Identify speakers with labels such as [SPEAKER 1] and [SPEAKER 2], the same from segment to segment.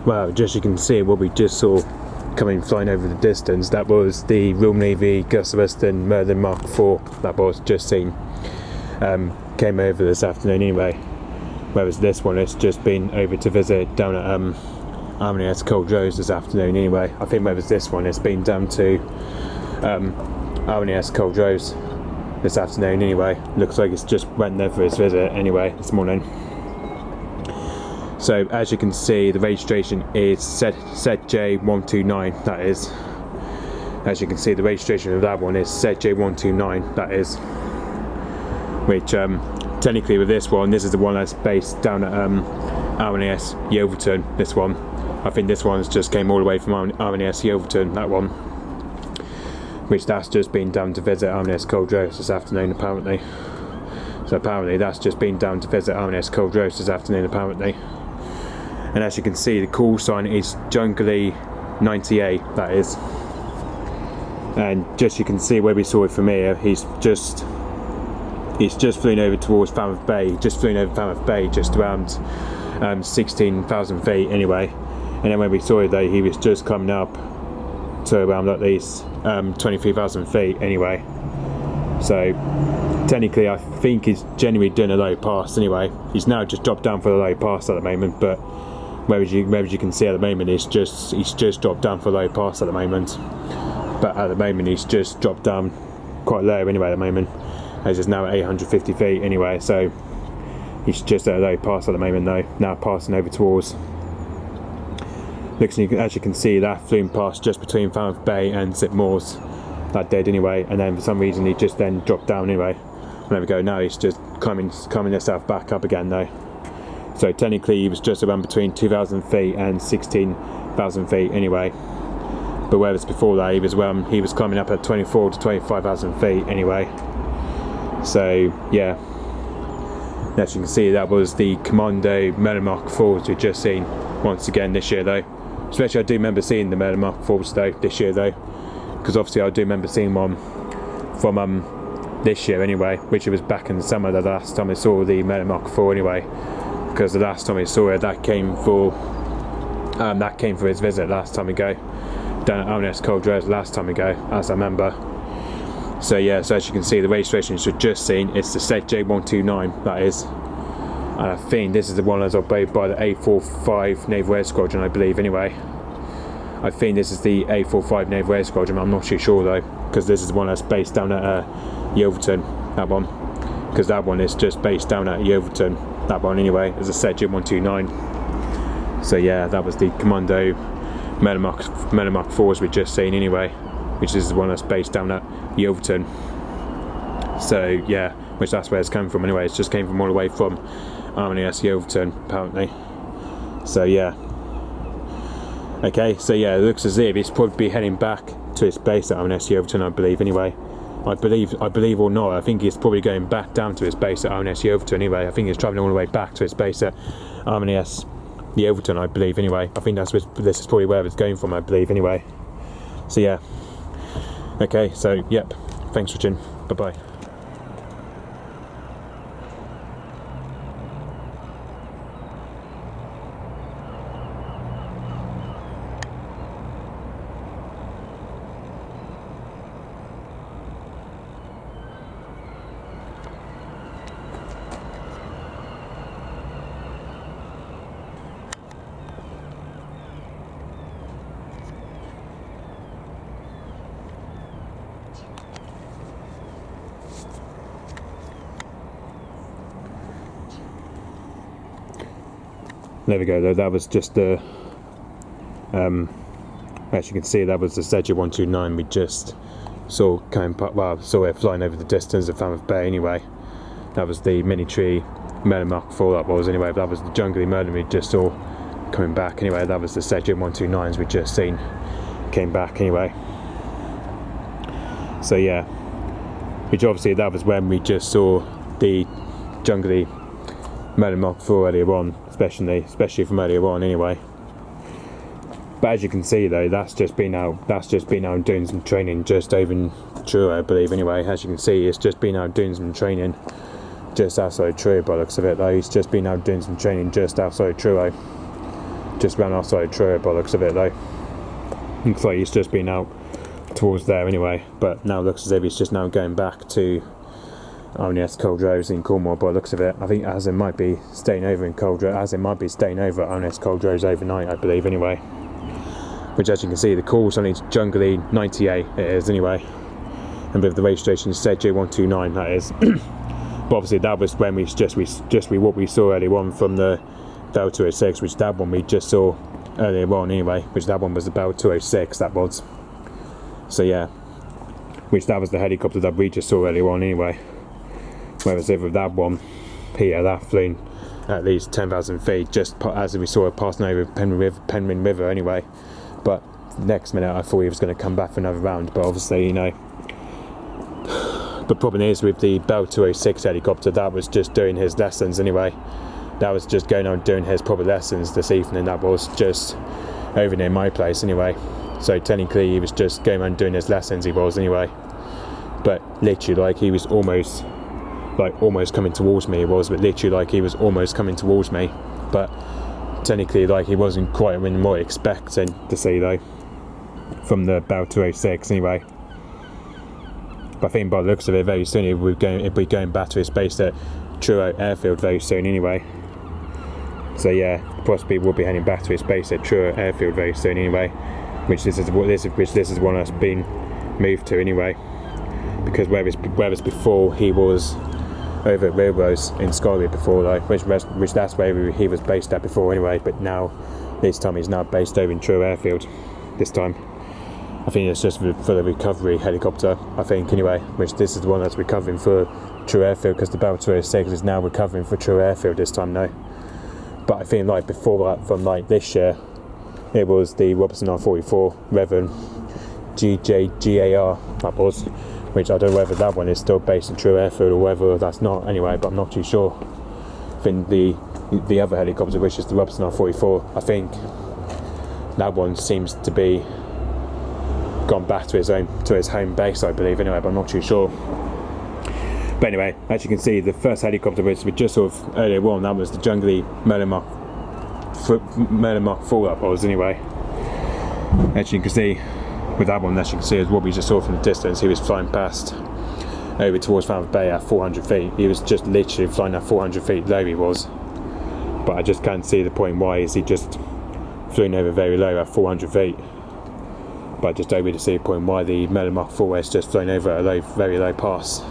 [SPEAKER 1] well, just you can see what we just saw coming flying over the distance. That was the Royal Navy Agustawestland Merlin Mark IV that was just seen. Came over this afternoon anyway. Whereas this one has just been over to visit down at RMS Coldrose this afternoon anyway. I think whereas this one has been down to RMS Coldrose this afternoon anyway. Looks like it's just went there for his visit anyway this morning. So as you can see, the registration is ZJ129, that is. As you can see, the registration of that one is ZJ129, that is. Which technically with this one, this is the one that's based down at RMS Yeovilton, this one. I think this one's just came all the way from RMS Yeovilton, that one. Which that's just been down to visit RMS Coldrose this afternoon apparently. So apparently that's just been down to visit RMS Coldrose this afternoon apparently. And as you can see, the call sign is Jungly 98, that is. And just you can see where we saw it from here, he's just flying over towards Falmouth Bay, just around 16,000 feet anyway. And then when we saw it though, he was just coming up to around at least 23,000 feet anyway. So technically I think he's genuinely doing a low pass anyway. He's now just dropped down for the low pass at the moment, but whereas you can see at the moment he's just dropped down for a low pass at the moment. But at the moment he's just dropped down quite low anyway at the moment, as he's now at 850 feet anyway, so he's just at a low pass at the moment though, now passing over towards. As you can see, that flew past just between Falmouth Bay and St Moors, that did anyway, and then for some reason he just then dropped down anyway. And there we go, now he's just climbing himself back up again though. So technically he was just around between 2,000 feet and 16,000 feet anyway. But whereas before that he was climbing up at 24 to 25,000 feet anyway. So yeah, as you can see, that was the Commando Merlin Mark IVs we've just seen once again this year though. Especially I do remember seeing the Merlin Mark IVs though this year though, because obviously I do remember seeing one from this year anyway, which it was back in the summer the last time I saw the Merlin Mark IV anyway. Because the last time I saw it, that came for his visit last time ago down at RMS Coldrose last time ago, as I remember. So yeah, so as you can see, the registration you've just seen, it's the ZJ129, that is. And I think this is the one that's obeyed by the A45 Naval Air Squadron, I believe anyway. I think this is the A45 Naval Air Squadron, I'm not too sure though, because this is the one that's based down at Yeovilton, that one. Because that one is just based down at Yeovilton, that one anyway, as a ZJ129. So yeah, that was the Commando Merlin Mark IVs we've just seen anyway, which is the one that's based down at Yeovilton. So yeah, which that's where it's come from anyway, it's just came from all the way from RMS Yeovilton apparently. So yeah. Okay, so yeah, it looks as if it's probably heading back to its base at RMS Yeovilton, I believe anyway. I believe or not, I think it's probably going back down to its base at RMS Yeovilton anyway. I think it's travelling all the way back to its base at RMS Yeovilton, I believe anyway. I think this is probably where it's going from, I believe anyway. So yeah. Okay, so yep, thanks for watching, bye bye. There we go though, that was just the, as you can see, that was the ZJ129 we just saw saw it flying over the distance of Falmouth Bay anyway. That was the miniature Merlin Mark IV that was anyway, that was the Jungly Merlin we just saw coming back anyway. That was the ZJ129s we just seen came back anyway. So yeah, which obviously that was when we just saw the Jungly Merlin Mark IV earlier on, especially from earlier on anyway. But as you can see though, that's just been out doing some training just over in Truro, I believe anyway. As you can see, it's just been out doing some training just outside Truro by the looks of it though. He's just been out doing some training just outside Truro. just ran outside Truro by the looks of it though. Looks like he's just been out towards there anyway, but now looks as if he's just now going back to ONS Coldrose in Cornwall by the looks of it. I think as it might be staying over in Coldrose, as it might be staying over at ONS Coldrose overnight, I believe anyway. Which, as you can see, the call's only Jungly 98 it is anyway, and with the registration ZJ129 that is. But obviously that was when what we saw earlier on from the Bell 206, which that one we just saw earlier on anyway, which that one was the Bell 206 that was. So yeah, which that was the helicopter that we just saw earlier on anyway. Whereas with that one here, that flew at least 10,000 feet just as we saw it passing over Penryn River anyway. But next minute I thought he was going to come back for another round, but obviously, you know, the problem is with the Bell 206 helicopter, that was just doing his lessons anyway. That was just going on doing his proper lessons this evening. That was just over near my place anyway. So technically he was just going on doing his lessons, he was anyway. But literally, like, he was almost coming towards me. It was, but literally, like, he was almost coming towards me. But technically, like, he wasn't quite what expecting to see though from the Bell 206 anyway. But I think by the looks of it, very soon he'll be going back to his base at Truro Airfield very soon anyway. So yeah, possibly we'll be heading back to his base at Truro Airfield very soon anyway. Which this is one that's been moved to anyway. Because whereas before he was over at Railroads in Scotland before though, which that's where he was based at before anyway. But now, this time he's now based over in Truro Airfield. This time, I think it's just for the recovery helicopter. I think anyway, which this is the one that's recovering for Truro Airfield because the Bell 206 is now recovering for Truro Airfield this time now. But I think like before that, from like this year, it was the Robertson R44 Revan GJGAR that was. Which I don't know whether that one is still based in Truro Airfield or whether that's not anyway, but I'm not too sure. I think the other helicopter, which is the Robertson R44, I think that one seems to be gone back to his home base, I believe anyway, but I'm not too sure. But anyway, as you can see, the first helicopter which we just saw earlier on, that was the Jungly Merlin Mark 4 that was anyway. As you can see, with that one, as you can see, is what we just saw from the distance. He was flying past over towards Falmouth Bay at 400 feet. He was just literally flying at 400 feet low he was. But I just can't see the point why is he just flying over very low at 400 feet. But I just don't really see a point why the Merlin Mark 4 is just flying over a very low pass.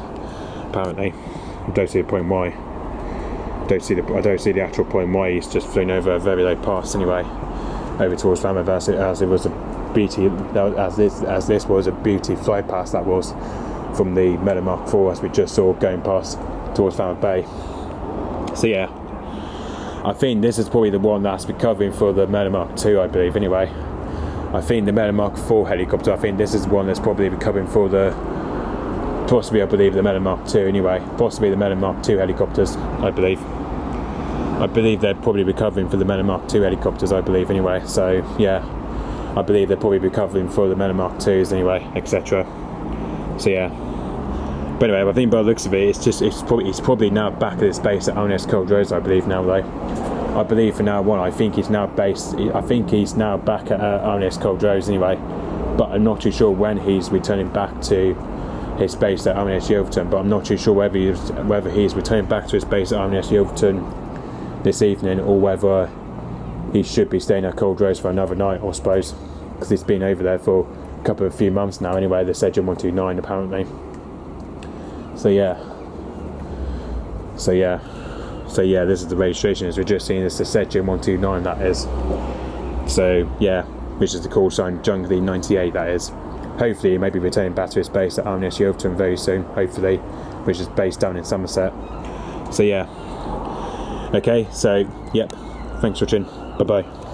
[SPEAKER 1] Apparently, I don't see a point why. I don't see the actual point why he's just flying over a very low pass anyway, over towards Falmouth as it was a beauty, as this was a beauty fly past that was from the Merlin Mark 4 as we just saw going past towards Falmouth Bay. So yeah, I think this is probably the one that's recovering for the Merlin Mark 2, I believe anyway. I think the Merlin Mark 4 helicopter, I think this is one that's probably recovering for possibly I believe the Merlin Mark 2 anyway, possibly the Merlin Mark 2 helicopters, I believe they're probably recovering for the Merlin Mark 2 helicopters, I believe anyway. So yeah, I believe they're probably recovering for the Merlin Mark 2s anyway, etc. So yeah. But anyway, I think by the looks of it, it's probably now back at its base at ONS Coldrose, I believe now though. I believe for now one, I think he's now back at ONS Coldrose anyway. But I'm not too sure when he's returning back to his base at ONS Yeovilton. But I'm not too sure whether he's returning back to his base at ONS Yeovilton this evening or whether he should be staying at Coldrose for another night, I suppose, because he's been over there for a few months now anyway, the ZJ129 apparently. So yeah, this is the registration as we're just seeing. It's the ZJ129 that is. So yeah, which is the call sign Jungly 98 that is. Hopefully he may be returning back to his base at ONS Yeovilton very soon, hopefully, which is based down in Somerset. So yeah. Okay, so yep, thanks for watching. Bye bye.